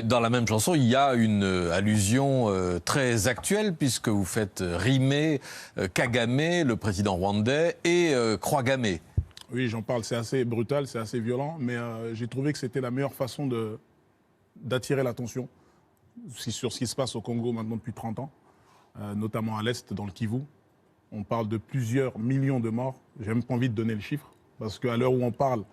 Dans la même chanson, il y a une allusion très actuelle puisque vous faites rimer Kagame, le président rwandais, et Croix Gammé. Oui, j'en parle, c'est assez brutal, c'est assez violent, mais j'ai trouvé que c'était la meilleure façon d'attirer l'attention sur ce qui se passe au Congo maintenant depuis 30 ans, notamment à l'Est, dans le Kivu. On parle de plusieurs millions de morts. J'ai même pas envie de donner le chiffre, parce qu'à l'heure où on parle,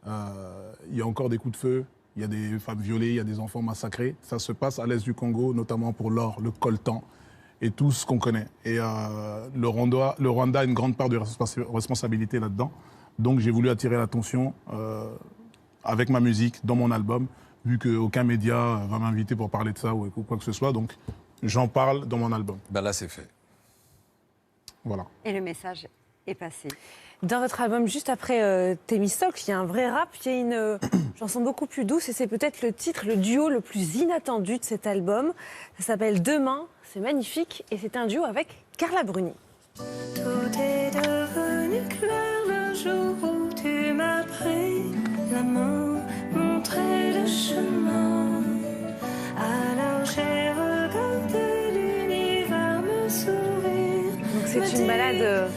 il y a encore des coups de feu, il y a des femmes violées, il y a des enfants massacrés. Ça se passe à l'Est du Congo, notamment pour l'or, le coltan et tout ce qu'on connaît. Et le Rwanda a une grande part de responsabilité là-dedans. Donc j'ai voulu attirer l'attention avec ma musique, dans mon album, vu qu'aucun média va m'inviter pour parler de ça ou quoi que ce soit. Donc j'en parle dans mon album. Ben là, c'est fait. Voilà. Et le message est passé. Dans votre album, juste après Thémistocle, il y a un vrai rap, il y a une chanson beaucoup plus douce et c'est peut-être le titre, le duo le plus inattendu de cet album. Ça s'appelle Demain, c'est magnifique et c'est un duo avec Carla Bruni. Tout est devenu clair le jour où tu m'as pris la main, montré le chemin. Alors j'ai regardé l'univers me sourire. Donc c'est une balade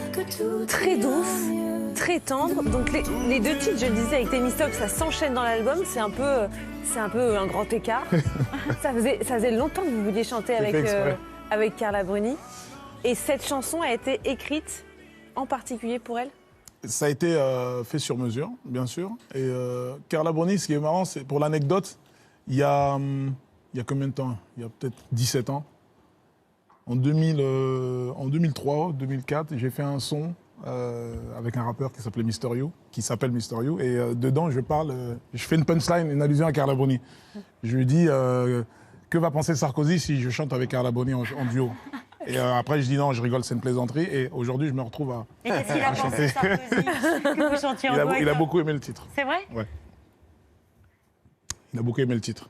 très douce, très tendre. Donc les deux titres, je le disais, avec Thémistocle, ça s'enchaîne dans l'album. C'est un peu un grand écart. ça faisait longtemps que vous vouliez chanter avec Carla Bruni. Et cette chanson a été écrite en particulier pour elle? Ça a été fait sur mesure, bien sûr. Et Carla Bruni, ce qui est marrant, c'est pour l'anecdote, il y a combien de temps? Il y a peut-être 17 ans. En 2003, 2004, j'ai fait un son avec un rappeur qui s'appelle Mysterio. Et dedans, je fais une punchline, une allusion à Carla Bruni. Je lui dis que va penser Sarkozy si je chante avec Carla Bruni en duo? Et après, je dis non, je rigole, c'est une plaisanterie. Et aujourd'hui, je me retrouve à Et qu'est-ce qu'il a pensé, Sarkozy, que vous chantiez en duo? Il a beaucoup aimé le titre. C'est vrai? Ouais. Il a beaucoup aimé le titre.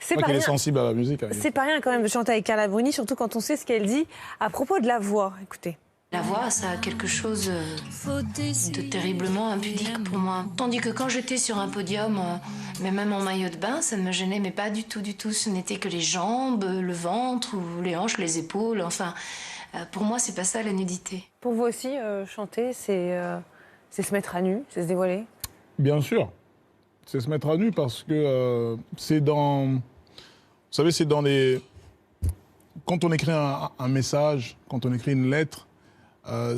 C'est Moi qui est sensible à la musique. C'est pas rien quand même de chanter avec Carla Bruni, surtout quand on sait ce qu'elle dit à propos de la voix. Écoutez. La voix, ça a quelque chose de terriblement impudique pour moi. Tandis que quand j'étais sur un podium, mais même en maillot de bain, ça ne me gênait, mais pas du tout, du tout. Ce n'était que les jambes, le ventre, ou les hanches, les épaules. Enfin, pour moi, c'est pas ça la nudité. Pour vous aussi, chanter, c'est se mettre à nu, c'est se dévoiler? Bien sûr. C'est se mettre à nu parce que c'est dans... Vous savez, c'est dans les... Quand on écrit un message, quand on écrit une lettre,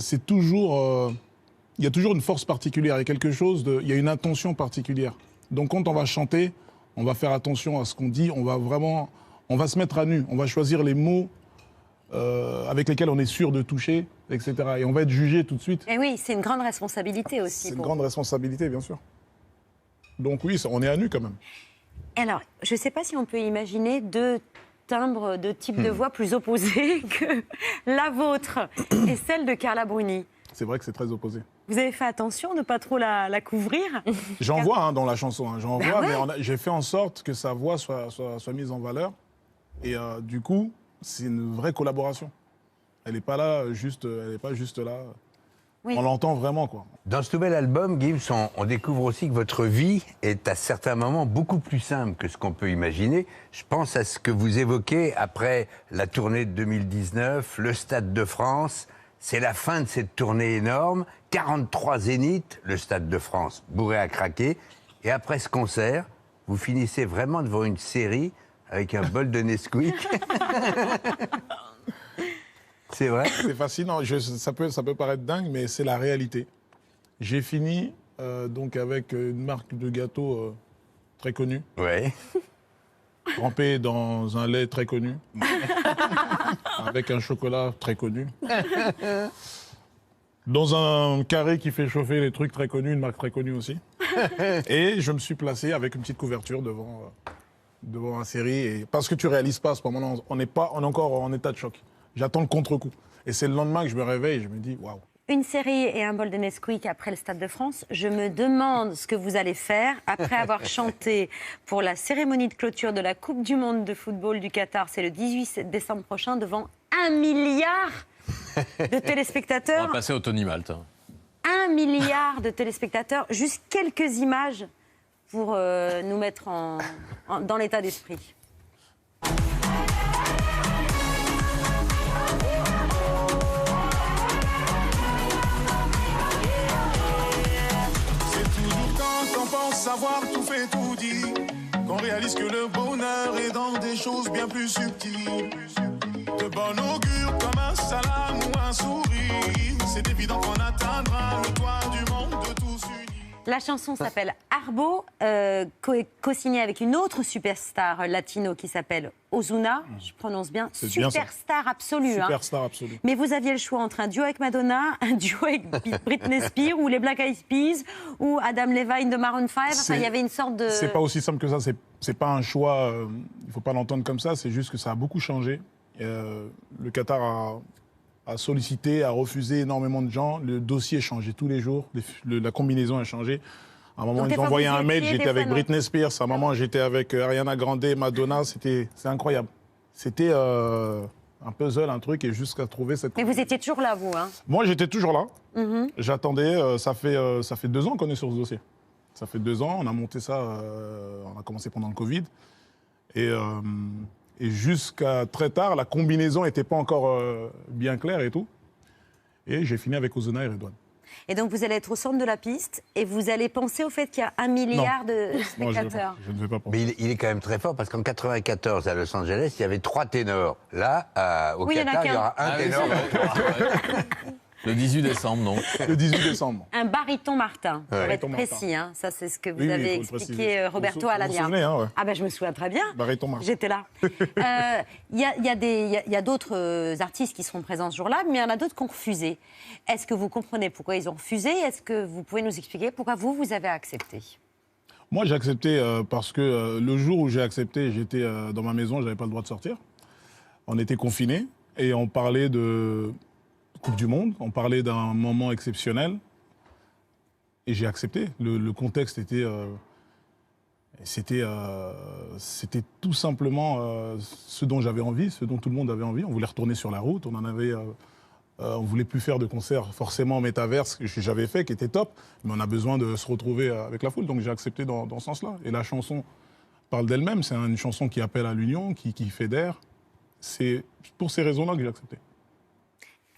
c'est toujours... Il y a toujours une force particulière, il y a quelque chose il y a une intention particulière. Donc quand on va chanter, on va faire attention à ce qu'on dit, on va se mettre à nu, on va choisir les mots avec lesquels on est sûr de toucher, etc. Et on va être jugé tout de suite. Et oui, c'est une grande responsabilité aussi. C'est une grande responsabilité, bien sûr. Donc oui, on est à nu quand même. Alors, je ne sais pas si on peut imaginer deux timbres, deux types de voix plus opposés que la vôtre et celle de Carla Bruni. C'est vrai que c'est très opposé. Vous avez fait attention de ne pas trop la couvrir? J'en vois dans la chanson, j'en vois, ouais. mais j'ai fait en sorte que sa voix soit mise en valeur. Et du coup, c'est une vraie collaboration. Elle n'est pas là, elle n'est pas juste là. Oui. On l'entend vraiment, quoi. Dans ce nouvel album, Gibbs, on découvre aussi que votre vie est à certains moments beaucoup plus simple que ce qu'on peut imaginer. Je pense à ce que vous évoquez après la tournée de 2019, le Stade de France. C'est la fin de cette tournée énorme. 43 zéniths, le Stade de France, bourré à craquer. Et après ce concert, vous finissez vraiment devant une série avec un bol de Nesquik. C'est vrai? C'est fascinant. Ça peut paraître dingue, mais c'est la réalité. J'ai fini donc avec une marque de gâteau très connue. Ouais. Trempé dans un lait très connu. Avec un chocolat très connu. Dans un carré qui fait chauffer les trucs très connus, une marque très connue aussi. Et je me suis placé avec une petite couverture devant la série. Et parce que tu réalises pas à ce moment-là, on est encore en état de choc. J'attends le contre-coup. Et c'est le lendemain que je me réveille et je me dis waouh. Une série et un bol de Nesquik après le Stade de France. Je me demande ce que vous allez faire après avoir chanté pour la cérémonie de clôture de la Coupe du Monde de football du Qatar. C'est le 18 décembre prochain devant 1 milliard de téléspectateurs. On va passer au Tony Malte. 1 milliard de téléspectateurs. Juste quelques images pour nous mettre dans l'état d'esprit. pense avoir tout fait, tout dit, qu'on réalise que le bonheur est dans des choses bien plus subtiles. De bon augure comme un salam ou un sourire, c'est évident qu'on atteindra le toit du monde de tous unis. La chanson s'appelle Arbo, co-signée avec une autre superstar latino qui s'appelle Ozuna. Je prononce bien. C'est bien ça. Superstar absolue. Superstar absolue. Mais vous aviez le choix entre un duo avec Madonna, un duo avec Britney Spears, ou les Black Eyed Peas, ou Adam Levine de Maroon 5. Enfin, il y avait une sorte de... C'est pas aussi simple que ça. C'est pas un choix. Il faut pas l'entendre comme ça. C'est juste que ça a beaucoup changé. Le Qatar a sollicité, a refusé énormément de gens. Le dossier changeait tous les jours. La combinaison a changé. À un moment, Donc, ils ont envoyé un mail. J'étais avec non. Britney Spears. À un moment, j'étais avec Ariana Grande, Madonna. C'est incroyable. C'était un puzzle, un truc, et jusqu'à trouver cette. Mais vous étiez toujours là, vous, hein? Moi, j'étais toujours là. J'attendais. Ça fait 2 ans qu'on est sur ce dossier. Ça fait 2 ans. On a monté ça. On a commencé pendant le Covid. Et jusqu'à très tard, la combinaison n'était pas encore bien claire et tout. Et j'ai fini avec Ozuna et Redouane. Et donc, vous allez être au centre de la piste et vous allez penser au fait qu'il y a 1 milliard de Moi, spectateurs. je ne vais pas penser. Mais il est quand même très fort parce qu'en 94 à Los Angeles, il y avait 3 ténors. Là, au Oui, il y en a Qatar, il y qu'un. aura un Ah oui, ténor. c'est vrai. Le 18 décembre, donc. Le 18 décembre. Un baryton Martin, pour être Baryton Martin. précis. Hein. Ça, c'est ce que vous Oui, avez il faut le expliqué, préciser. Roberto Vous vous Alagna. souvenez, hein, ouais. Ah ben, je me souviens très bien. Baryton Martin. J'étais là. Il y a d'autres artistes qui seront présents ce jour-là, mais il y en a d'autres qui ont refusé. Est-ce que vous comprenez pourquoi ils ont refusé? Est-ce que vous pouvez nous expliquer pourquoi vous avez accepté? Moi, j'ai accepté parce que le jour où j'ai accepté, j'étais dans ma maison, je n'avais pas le droit de sortir. On était confinés et on parlait de Coupe du Monde, on parlait d'un moment exceptionnel. Et j'ai accepté. Le contexte était... C'était tout simplement ce dont j'avais envie, ce dont tout le monde avait envie. On voulait retourner sur la route, on voulait plus faire de concerts forcément en métaverse, que j'avais fait, qui était top, mais on a besoin de se retrouver avec la foule, donc j'ai accepté dans ce sens-là. Et la chanson parle d'elle-même, c'est une chanson qui appelle à l'union, qui fédère. C'est pour ces raisons-là que j'ai accepté.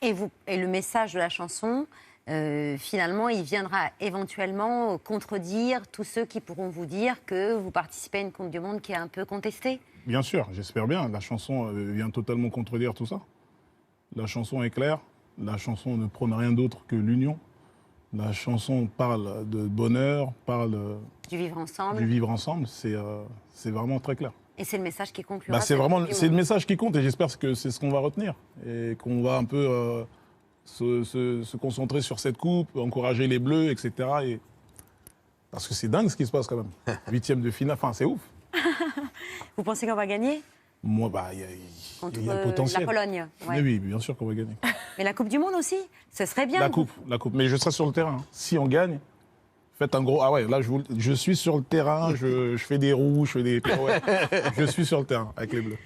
Et le message de la chanson, finalement, il viendra éventuellement contredire tous ceux qui pourront vous dire que vous participez à une Coupe du Monde qui est un peu contestée? Bien sûr, j'espère bien. La chanson vient totalement contredire tout ça. La chanson est claire. La chanson ne prône rien d'autre que l'union. La chanson parle de bonheur, parle Du vivre ensemble. du vivre ensemble. C'est vraiment très clair. Et c'est le message qui conclura. C'est cette Coupe du le Monde. message qui compte et j'espère que c'est ce qu'on va retenir. Et qu'on va un peu se concentrer sur cette coupe, encourager les Bleus, etc. Parce que c'est dingue ce qui se passe quand même. 8e de finale, enfin c'est ouf. Vous pensez qu'on va gagner Moi, il contre y a le potentiel. la Pologne? Ouais. Mais oui, bien sûr qu'on va gagner. Mais la Coupe du Monde aussi, ce serait bien. La coupe. Mais je serai sur le terrain. Si on gagne, faites un gros... Ah ouais, là, je suis sur le terrain, je fais des roues, je fais des... Ouais, je suis sur le terrain avec les Bleus.